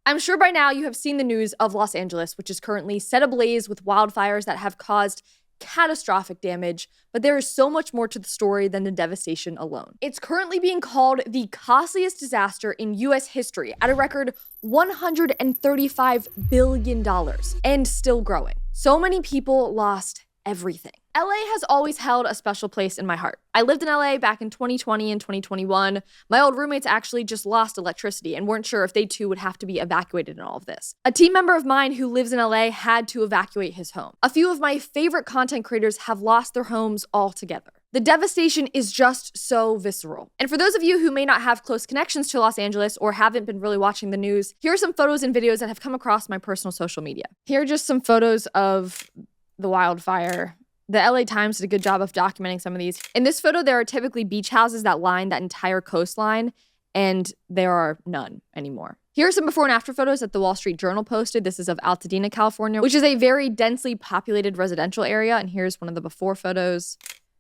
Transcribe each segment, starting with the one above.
I'm sure by now you have seen the news of Los Angeles, which is currently set ablaze with wildfires that have caused catastrophic damage, but there is so much more to the story than the devastation alone. It's currently being called the costliest disaster in US history at a record $135 billion and still growing. So many people lost everything. LA has always held a special place in my heart. I lived in LA back in 2020 and 2021. My old roommates actually just lost electricity and weren't sure if they too would have to be evacuated in all of this. A team member of mine who lives in LA had to evacuate his home. A few of my favorite content creators have lost their homes altogether. The devastation is just so visceral. And for those of you who may not have close connections to Los Angeles or haven't been really watching the news, here are some photos and videos that have come across my personal social media. Here are just some photos of the wildfire. The LA Times did a good job of documenting some of these. In this photo, there are typically beach houses that line that entire coastline, and there are none anymore. Here are some before and after photos that the Wall Street Journal posted. This is of Altadena, California, which is a very densely populated residential area. And here's one of the before photos,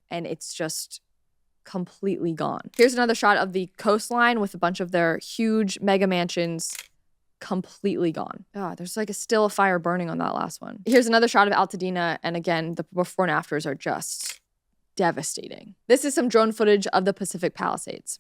and it's just completely gone. Here's another shot of the coastline with a bunch of their huge mega mansions completely gone. There's like still a fire burning on that last one. Here's another shot of Altadena, and again, the before and afters are just devastating. This is some drone footage of the Pacific Palisades.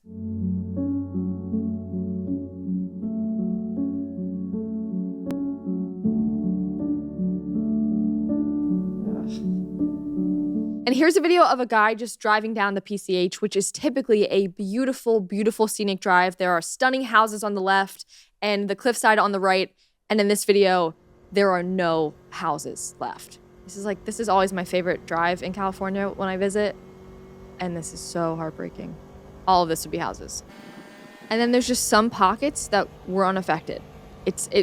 And here's a video of a guy just driving down the PCH, which is typically a beautiful, beautiful scenic drive. There are stunning houses on the left and the cliffside on the right. And in this video, there are no houses left. This is always my favorite drive in California when I visit. And this is so heartbreaking. All of this would be houses. And then there's just some pockets that were unaffected.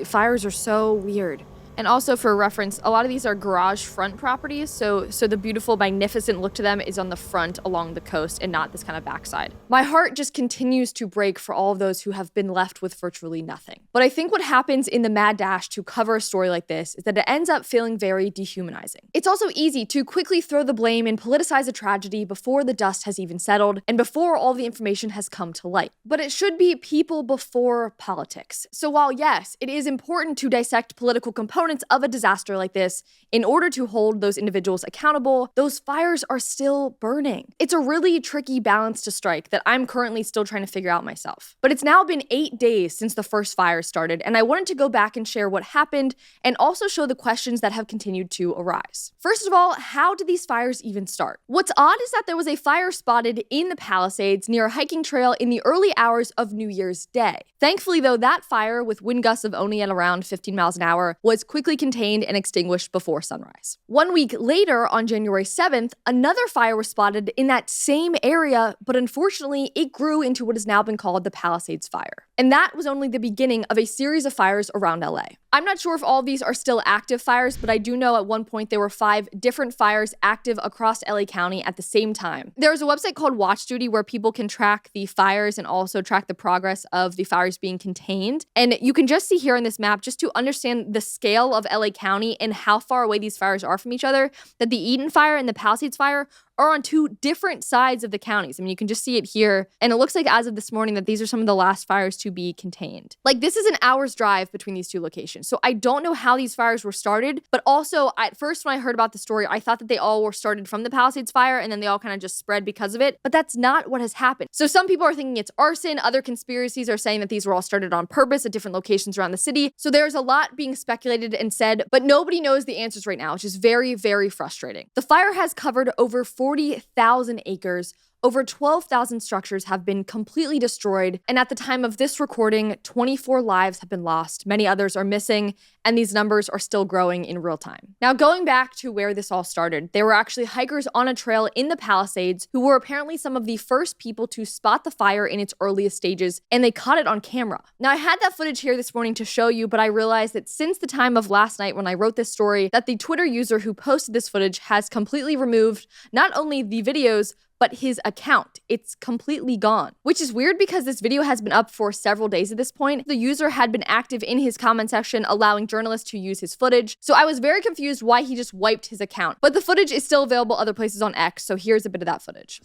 Fires are so weird. And also for reference, a lot of these are garage front properties. So the beautiful, magnificent look to them is on the front along the coast and not this kind of backside. My heart just continues to break for all of those who have been left with virtually nothing. But I think what happens in the mad dash to cover a story like this is that it ends up feeling very dehumanizing. It's also easy to quickly throw the blame and politicize a tragedy before the dust has even settled and before all the information has come to light. But it should be people before politics. So while yes, it is important to dissect political components of a disaster like this in order to hold those individuals accountable, those fires are still burning. It's a really tricky balance to strike that I'm currently still trying to figure out myself. But it's now been 8 days since the first fire started, and I wanted to go back and share what happened and also show the questions that have continued to arise. First of all, how did these fires even start? What's odd is that there was a fire spotted in the Palisades near a hiking trail in the early hours of New Year's Day. Thankfully, though, that fire, with wind gusts of only at around 15 miles an hour, was quickly contained and extinguished before sunrise. 1 week later, on January 7th, another fire was spotted in that same area, but unfortunately, it grew into what has now been called the Palisades Fire. And that was only the beginning of a series of fires around LA. I'm not sure if all of these are still active fires, but I do know at one point there were 5 different fires active across LA County at the same time. There's a website called Watch Duty where people can track the fires and also track the progress of the fires being contained. And you can just see here on this map, just to understand the scale of LA County and how far away these fires are from each other, that the Eden Fire and the Palisades Fire are on 2 different sides of the counties. I mean, you can just see it here. And it looks like as of this morning that these are some of the last fires to be contained. Like, this is an hour's drive between these 2 locations. So I don't know how these fires were started, but also at first when I heard about the story, I thought that they all were started from the Palisades Fire and then they all kind of just spread because of it. But that's not what has happened. So some people are thinking it's arson. Other conspiracies are saying that these were all started on purpose at different locations around the city. So there's a lot being speculated and said, but nobody knows the answers right now, which is very, very frustrating. The fire has covered over 40,000 acres. Over 12,000 structures have been completely destroyed, and at the time of this recording, 24 lives have been lost. Many others are missing, and these numbers are still growing in real time. Now, going back to where this all started, there were actually hikers on a trail in the Palisades who were apparently some of the first people to spot the fire in its earliest stages, and they caught it on camera. Now, I had that footage here this morning to show you, but I realized that since the time of last night when I wrote this story, that the Twitter user who posted this footage has completely removed not only the videos, but his account. It's completely gone, which is weird because this video has been up for several days at this point. The user had been active in his comment section, allowing journalists to use his footage. So I was very confused why he just wiped his account. But the footage is still available other places on X, so here's a bit of that footage.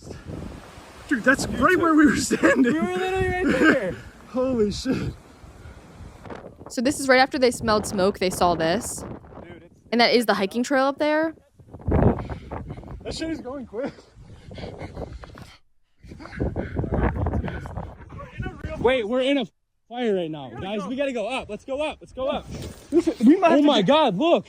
Dude, that's right where we were standing. We were literally right there. Holy shit. So this is right after they smelled smoke, they saw this. And that is the hiking trail up there. That shit is going quick. Wait, we're in a fire right now. Guys, we gotta go up. Let's go up. Let's go up. Oh my God, look.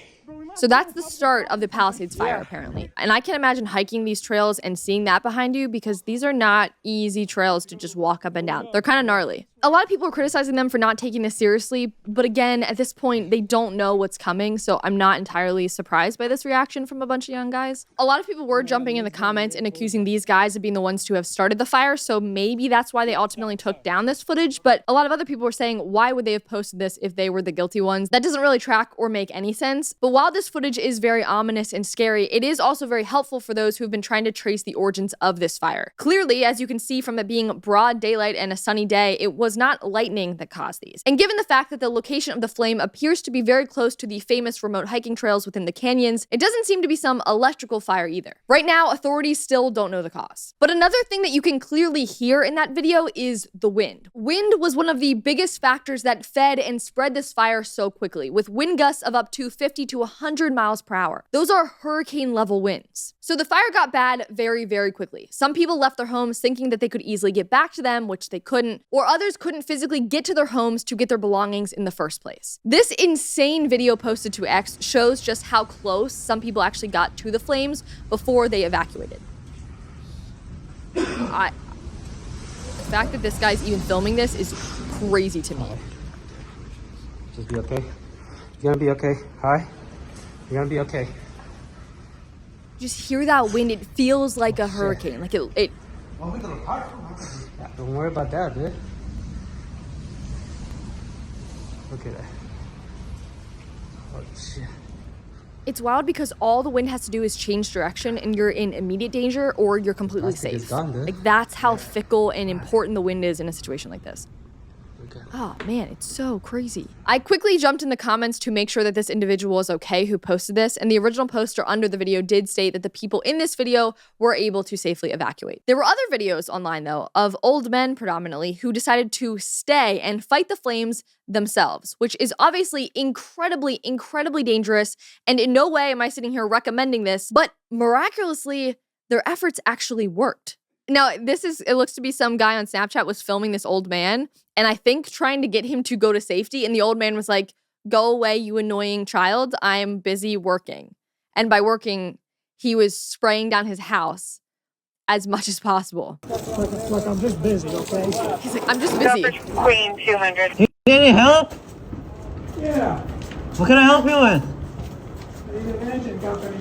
So that's the start of the Palisades fire, apparently. And I can't imagine hiking these trails and seeing that behind you because these are not easy trails to just walk up and down. They're kind of gnarly. A lot of people are criticizing them for not taking this seriously, but again, at this point, they don't know what's coming, so I'm not entirely surprised by this reaction from a bunch of young guys. A lot of people were jumping in the comments and accusing these guys of being the ones to have started the fire, so maybe that's why they ultimately took down this footage, but a lot of other people were saying, why would they have posted this if they were the guilty ones? That doesn't really track or make any sense, but while this footage is very ominous and scary, it is also very helpful for those who've been trying to trace the origins of this fire. Clearly, as you can see from it being broad daylight and a sunny day, it was not lightning that caused these. And given the fact that the location of the flame appears to be very close to the famous remote hiking trails within the canyons, it doesn't seem to be some electrical fire either. Right now, authorities still don't know the cause. But another thing that you can clearly hear in that video is the wind. Wind was one of the biggest factors that fed and spread this fire so quickly, with wind gusts of up to 50 to 100 miles per hour. Those are hurricane level winds. So the fire got bad very, very quickly. Some people left their homes thinking that they could easily get back to them, which they couldn't, or others couldn't physically get to their homes to get their belongings in the first place. This insane video posted to X shows just how close some people actually got to the flames before they evacuated. The fact that this guy's even filming this is crazy to me. Just be okay. You're gonna be okay. Hi. You're gonna be okay. Just hear that wind. It feels like a hurricane. Like it. Don't worry about that, dude. Look at that. Oh shit. It's wild because all the wind has to do is change direction and you're in immediate danger or you're completely safe. Like that's how fickle and important the wind is in a situation like this. Oh man, it's so crazy. I quickly jumped in the comments to make sure that this individual was okay who posted this, and the original poster under the video did state that the people in this video were able to safely evacuate. There were other videos online though of old men predominantly who decided to stay and fight the flames themselves, which is obviously incredibly, incredibly dangerous, and in no way am I sitting here recommending this, but miraculously, their efforts actually worked. Now, it looks to be some guy on Snapchat was filming this old man, and I think trying to get him to go to safety, and the old man was like, "Go away, you annoying child, I'm busy working." And by working, he was spraying down his house as much as possible. Look, I'm just busy, okay? He's like, "I'm just busy." Queen 200. Do you need any help? Yeah. What can I help you with? Need an engine company.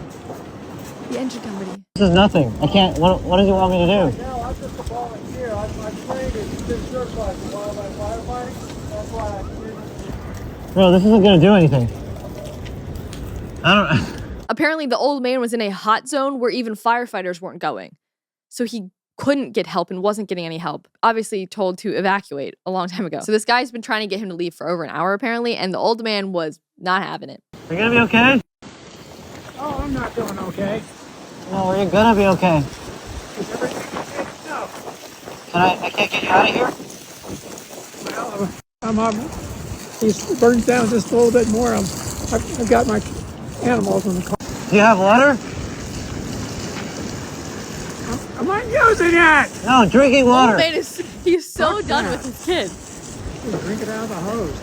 The engine company. This is nothing. I can't. What does he want me to do? No, I'm just a volunteer. I'm trained in been certified for wildlife firefighting. That's why I Bro, this isn't gonna do anything. I don't. Apparently, the old man was in a hot zone where even firefighters weren't going. So he couldn't get help and wasn't getting any help. Obviously told to evacuate a long time ago. So this guy's been trying to get him to leave for over an hour apparently, and the old man was not having it. Are you gonna be okay? Oh, I'm not doing okay. No, you're gonna be okay. Is everything okay? No. I can't get you out of here? Well, he's burned down just a little bit more. I've got my animals in the car. Do you have water? I'm not using it! No, drinking water. Old man he's so done with his kid. Just drink it out of the hose.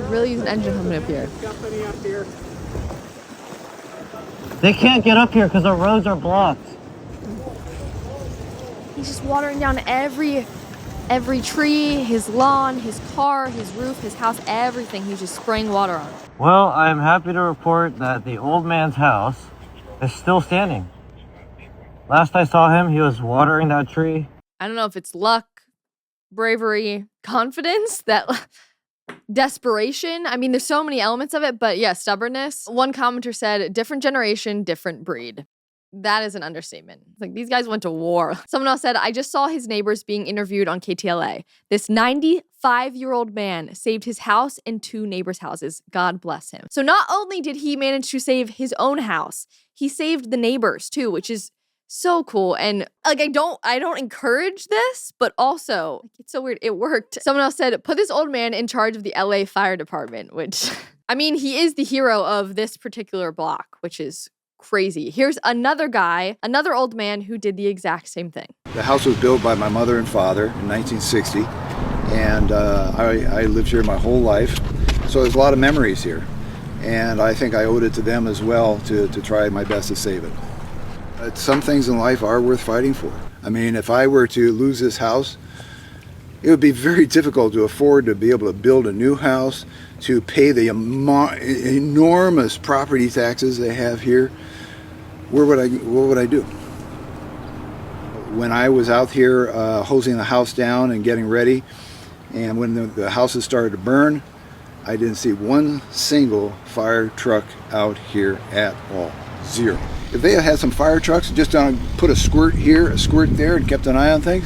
Really use an engine company up here. Company up here. They can't get up here because the roads are blocked. He's just watering down every tree, his lawn, his car, his roof, his house, everything. He's just spraying water on. Well, I'm happy to report that the old man's house is still standing. Last I saw him, he was watering that tree. I don't know if it's luck, bravery, confidence, desperation. I mean, there's so many elements of it, but yeah, stubbornness. One commenter said, different generation, different breed. That is an understatement. It's like these guys went to war. Someone else said, I just saw his neighbors being interviewed on KTLA. This 95-year-old man saved his house and 2 neighbors' houses. God bless him. So not only did he manage to save his own house, he saved the neighbors too, which is So cool. And like, I don't encourage this, but also it's so weird. It worked. Someone else said, put this old man in charge of the LA Fire Department, which I mean, he is the hero of this particular block, which is crazy. Here's another guy, another old man who did the exact same thing. The house was built by my mother and father in 1960, and I lived here my whole life. So there's a lot of memories here. And I think I owed it to them as well to try my best to save it. Some things in life are worth fighting for. I mean, if I were to lose this house, it would be very difficult to afford to be able to build a new house, to pay the enormous property taxes they have here. What would I do? When I was out here hosing the house down and getting ready, and when the houses started to burn, I didn't see one single fire truck out here at all. Zero. If they had some fire trucks, just put a squirt here, a squirt there, and kept an eye on things,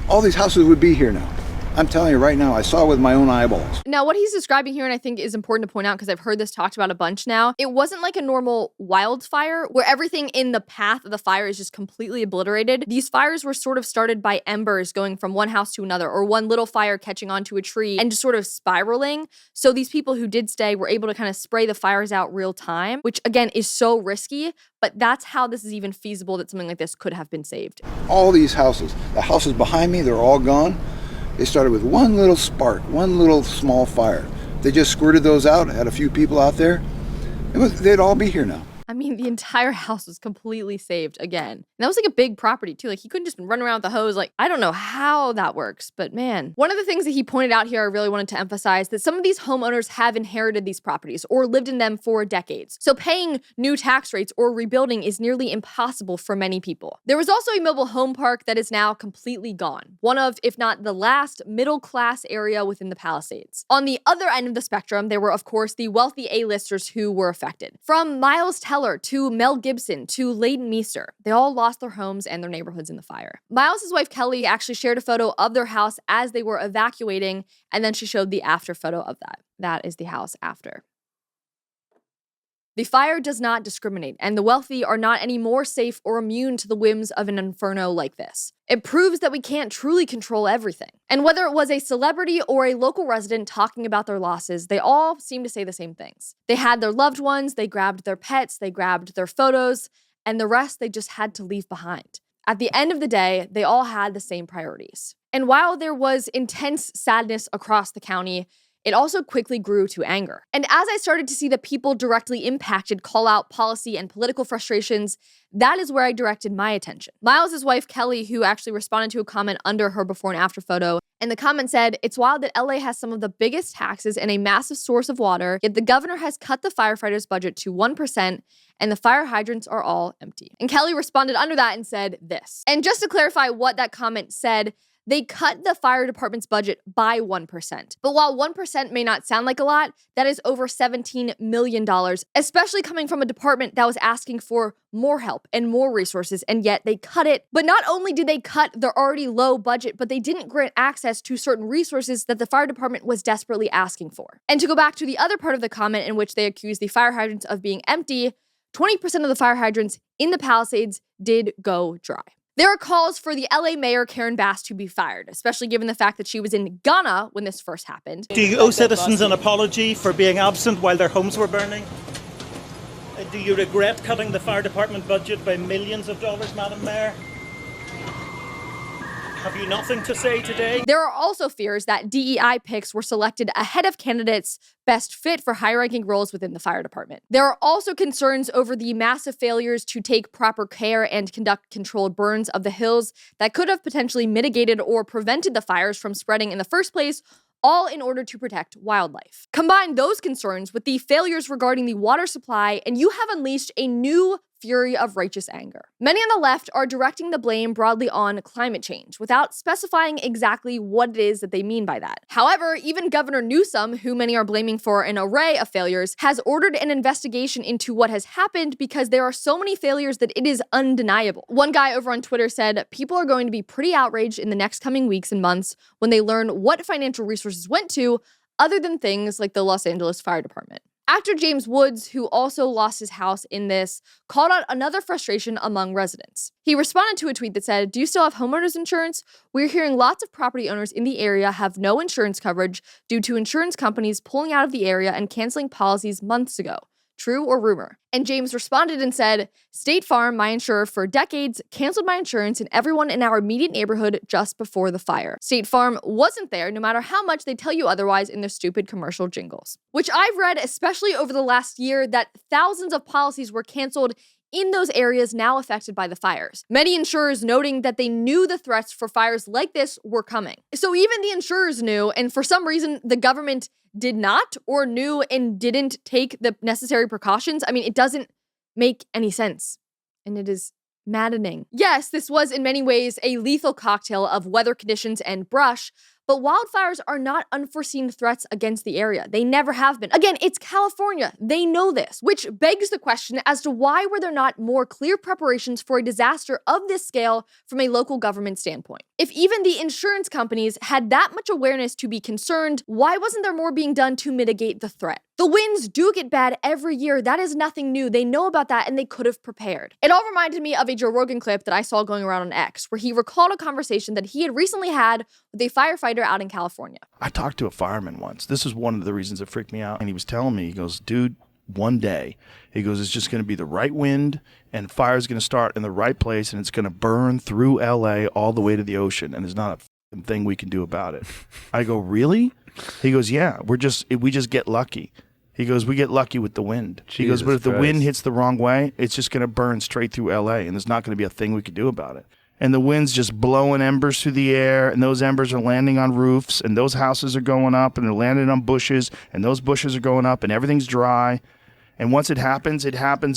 all these houses would be here now. I'm telling you right now, I saw it with my own eyeballs. Now, what he's describing here, and I think is important to point out because I've heard this talked about a bunch now, it wasn't like a normal wildfire where everything in the path of the fire is just completely obliterated. These fires were sort of started by embers going from one house to another, or one little fire catching onto a tree and just sort of spiraling. So these people who did stay were able to kind of spray the fires out real time, which again is so risky, but that's how this is even feasible that something like this could have been saved. All these houses, the houses behind me, they're all gone. They started with one little spark, one little small fire. They just squirted those out, had a few people out there. They'd all be here now. I mean, the entire house was completely saved again. And that was like a big property too. Like he couldn't just run around with the hose. Like, I don't know how that works, but man. One of the things that he pointed out here, I really wanted to emphasize that some of these homeowners have inherited these properties or lived in them for decades. So paying new tax rates or rebuilding is nearly impossible for many people. There was also a mobile home park that is now completely gone. One of, if not the last, middle-class area within the Palisades. On the other end of the spectrum, there were, of course, the wealthy A-listers who were affected. From Miles Teller to Mel Gibson to Leighton Meester, they all lost their homes and their neighborhoods in the fire. Miles' wife Kelly actually shared a photo of their house as they were evacuating, and then she showed the after photo of that. That is the house after. The fire does not discriminate, and the wealthy are not any more safe or immune to the whims of an inferno like this. It proves that we can't truly control everything. And whether it was a celebrity or a local resident talking about their losses, they all seem to say the same things. They had their loved ones, they grabbed their pets, they grabbed their photos, and the rest they just had to leave behind. At the end of the day, they all had the same priorities. And while there was intense sadness across the county, it also quickly grew to anger. And as I started to see the people directly impacted call out policy and political frustrations, that is where I directed my attention. Miles' wife, Kelly, who actually responded to a comment under her before and after photo, and the comment said, "It's wild that LA has some of the biggest taxes and a massive source of water, yet the governor has cut the firefighters' budget to 1%, and the fire hydrants are all empty." And Kelly responded under that and said this. And just to clarify what that comment said, they cut the fire department's budget by 1%. But while 1% may not sound like a lot, that is over $17 million, especially coming from a department that was asking for more help and more resources, and yet they cut it. But not only did they cut their already low budget, but they didn't grant access to certain resources that the fire department was desperately asking for. And to go back to the other part of the comment in which they accused the fire hydrants of being empty, 20% of the fire hydrants in the Palisades did go dry. There are calls for the LA mayor, Karen Bass, to be fired, especially given the fact that she was in Ghana when this first happened. Do you owe citizens an apology for being absent while their homes were burning? Do you regret cutting the fire department budget by millions of dollars, Madam Mayor? Have you nothing to say today? There are also fears that DEI picks were selected ahead of candidates best fit for high-ranking roles within the fire department. There are also concerns over the massive failures to take proper care and conduct controlled burns of the hills that could have potentially mitigated or prevented the fires from spreading in the first place, all in order to protect wildlife. Combine those concerns with the failures regarding the water supply, and you have unleashed a new fury of righteous anger. Many on the left are directing the blame broadly on climate change without specifying exactly what it is that they mean by that. However, even Governor Newsom, who many are blaming for an array of failures, has ordered an investigation into what has happened because there are so many failures that it is undeniable. One guy over on Twitter said, "People are going to be pretty outraged in the next coming weeks and months when they learn what financial resources went to other than things like the Los Angeles Fire Department." Actor James Woods, who also lost his house in this, called out another frustration among residents. He responded to a tweet that said, "Do you still have homeowners insurance? We're hearing lots of property owners in the area have no insurance coverage due to insurance companies pulling out of the area and canceling policies months ago. True or rumor?" And James responded and said, "State Farm, my insurer for decades, canceled my insurance and everyone in our immediate neighborhood just before the fire. State Farm wasn't there no matter how much they tell you otherwise in their stupid commercial jingles." Which I've read, especially over the last year, that thousands of policies were canceled in those areas now affected by the fires. Many insurers noting that they knew the threats for fires like this were coming. So even the insurers knew, and for some reason, the government did not, or knew and didn't take the necessary precautions. I mean, it doesn't make any sense. And it is maddening. Yes, this was in many ways a lethal cocktail of weather conditions and brush, but wildfires are not unforeseen threats against the area. They never have been. Again, it's California. They know this, which begs the question as to why were there not more clear preparations for a disaster of this scale from a local government standpoint? If even the insurance companies had that much awareness to be concerned, why wasn't there more being done to mitigate the threat? The winds do get bad every year. That is nothing new. They know about that and they could have prepared. It all reminded me of a Joe Rogan clip that I saw going around on X, where he recalled a conversation that he had recently had with a firefighter out in California. I talked to a fireman once. This is one of the reasons that freaked me out. And he was telling me, he goes, "Dude, one day," he goes, "it's just going to be the right wind and fire's going to start in the right place and it's going to burn through LA all the way to the ocean. And there's not a thing we can do about it." I go, "Really?" He goes, "Yeah, we just get lucky." He goes, "We get lucky with the wind." He goes, "But if the wind hits the wrong way, it's just going to burn straight through LA and there's not going to be a thing we can do about it." And the wind's just blowing embers through the air, and those embers are landing on roofs, and those houses are going up, and they're landing on bushes, and those bushes are going up, and everything's dry. And once it happens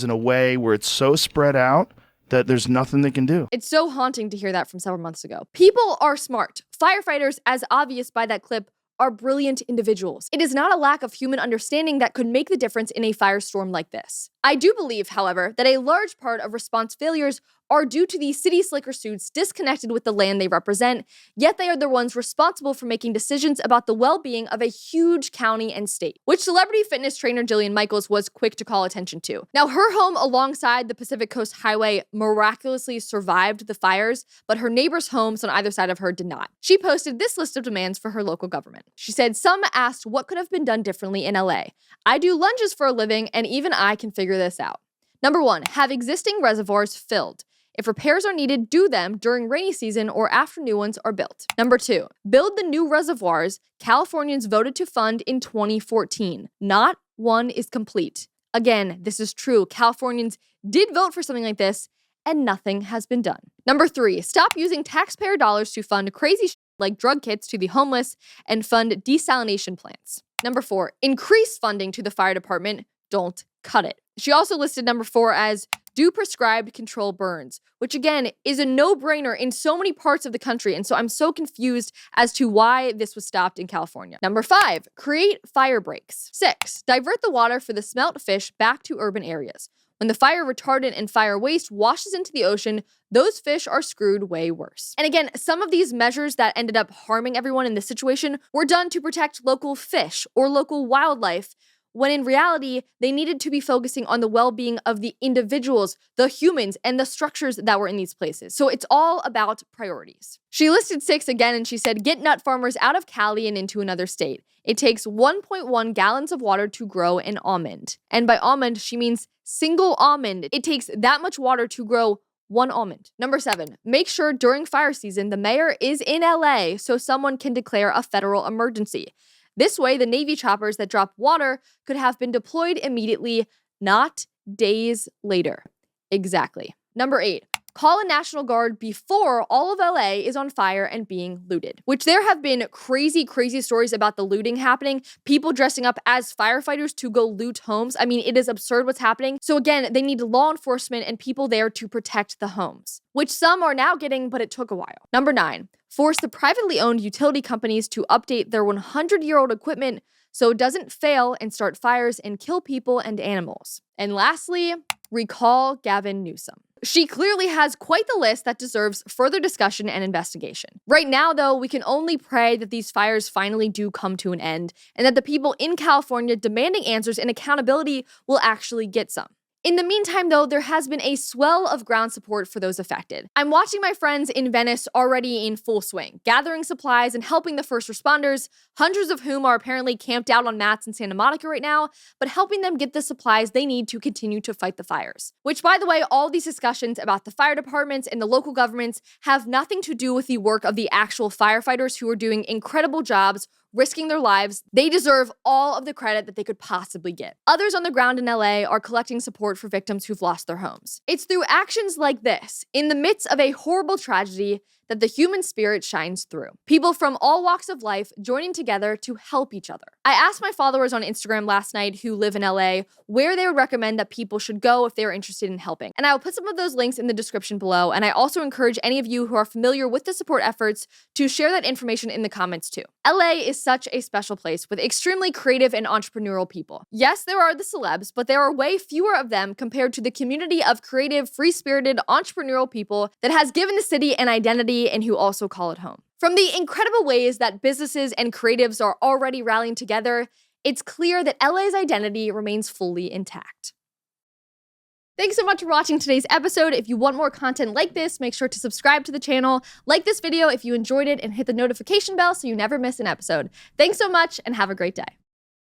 in a way where it's so spread out that there's nothing they can do. It's so haunting to hear that from several months ago. People are smart. Firefighters, as obvious by that clip, are brilliant individuals. It is not a lack of human understanding that could make the difference in a firestorm like this. I do believe, however, that a large part of response failures are due to the city slicker suits disconnected with the land they represent, yet they are the ones responsible for making decisions about the well-being of a huge county and state, which celebrity fitness trainer Jillian Michaels was quick to call attention to. Now, her home alongside the Pacific Coast Highway miraculously survived the fires, but her neighbors' homes on either side of her did not. She posted this list of demands for her local government. She said, "Some asked what could have been done differently in LA. I do lunges for a living, and even I can figure this out. Number 1, have existing reservoirs filled. If repairs are needed, do them during rainy season or after new ones are built. Number 2, build the new reservoirs Californians voted to fund in 2014. Not one is complete. Again, this is true. Californians did vote for something like this, and nothing has been done. Number 3, stop using taxpayer dollars to fund crazy shit like drug kits to the homeless and fund desalination plants. Number 4, increase funding to the fire department. Don't cut it." She also listed number 4 as do prescribed control burns, which again is a no-brainer in so many parts of the country. And so I'm so confused as to why this was stopped in California. Number 5, create fire breaks. 6, divert the water for the smelt fish back to urban areas. When the fire retardant and fire waste washes into the ocean, those fish are screwed way worse. And again, some of these measures that ended up harming everyone in this situation were done to protect local fish or local wildlife, when in reality, they needed to be focusing on the well-being of the individuals, the humans, and the structures that were in these places. So it's all about priorities. She listed 6 again, and she said, get nut farmers out of Cali and into another state. It takes 1.1 gallons of water to grow an almond. And by almond, she means single almond. It takes that much water to grow one almond. Number 7, make sure during fire season, the mayor is in LA so someone can declare a federal emergency. This way, the Navy choppers that drop water could have been deployed immediately, not days later. Exactly. Number 8, call a National Guard before all of LA is on fire and being looted. Which there have been crazy, crazy stories about the looting happening. People dressing up as firefighters to go loot homes. I mean, it is absurd what's happening. So again, they need law enforcement and people there to protect the homes, which some are now getting, but it took a while. Number 9, force the privately owned utility companies to update their 100-year-old equipment so it doesn't fail and start fires and kill people and animals. And lastly, recall Gavin Newsom. She clearly has quite the list that deserves further discussion and investigation. Right now, though, we can only pray that these fires finally do come to an end and that the people in California demanding answers and accountability will actually get some. In the meantime, though, there has been a swell of ground support for those affected. I'm watching my friends in Venice already in full swing, gathering supplies and helping the first responders, hundreds of whom are apparently camped out on mats in Santa Monica right now, but helping them get the supplies they need to continue to fight the fires. Which, by the way, all these discussions about the fire departments and the local governments have nothing to do with the work of the actual firefighters who are doing incredible jobs, risking their lives. They deserve all of the credit that they could possibly get. Others on the ground in LA are collecting support for victims who've lost their homes. It's through actions like this, in the midst of a horrible tragedy, that the human spirit shines through. People from all walks of life joining together to help each other. I asked my followers on Instagram last night who live in LA where they would recommend that people should go if they're interested in helping. And I will put some of those links in the description below. And I also encourage any of you who are familiar with the support efforts to share that information in the comments too. LA is such a special place with extremely creative and entrepreneurial people. Yes, there are the celebs, but there are way fewer of them compared to the community of creative, free-spirited, entrepreneurial people that has given the city an identity and who also call it home. From the incredible ways that businesses and creatives are already rallying together, it's clear that LA's identity remains fully intact. Thanks so much for watching today's episode. If you want more content like this, make sure to subscribe to the channel, like this video if you enjoyed it, and hit the notification bell so you never miss an episode. Thanks so much and have a great day.